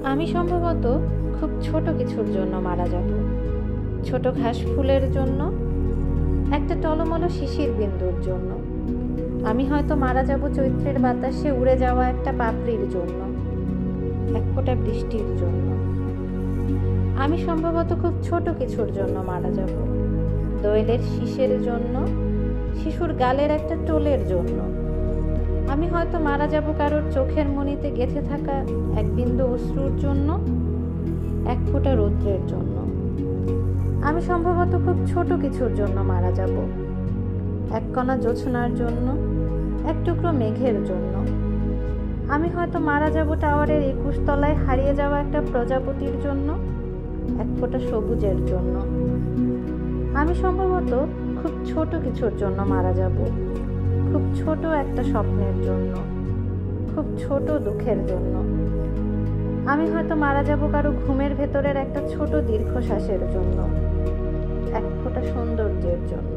আমি সম্ভবত খুব ছোট কিছুর জন্য মারা যাব। ছোট ঘাস ফুলের জন্য, একটা টলমলো শিশির বিন্দুর জন্য। আমি হয়তো মারা যাব চৈত্রের বাতাসে উড়ে যাওয়া একটা পাপড়ির জন্য, এক ফোঁটা বৃষ্টির জন্য। আমি সম্ভবত খুব ছোট কিছুর জন্য মারা যাব। দোয়েলের শীষের জন্য, শিশুর গালের একটা টোলের জন্য। আমি হয়তো মারা যাব কারোর চোখের মণিতে গেঁথে থাকা এক বিন্দু অশ্রুর জন্য, এক ফোঁটা রৌদ্রের জন্য। আমি সম্ভবত খুব ছোট কিছুর জন্য মারা যাব। এক কণা জোছনার জন্য, এক টুকরো মেঘের জন্য। আমি হয়তো মারা যাব টাওয়ারের 21 তলায় হারিয়ে যাওয়া একটা প্রজাপতির জন্য, এক ফোঁটা সবুজের জন্য। আমি সম্ভবত খুব ছোট কিছুর জন্য মারা যাব। খুব ছোট একটা স্বপ্নের জন্য, খুব ছোট দুঃখের জন্য। আমি হয়তো মারা যাব কারো ঘুমের ভেতরের একটা ছোট দীর্ঘশ্বাসের জন্য, এক ফোঁটা সৌন্দর্যের জন্য।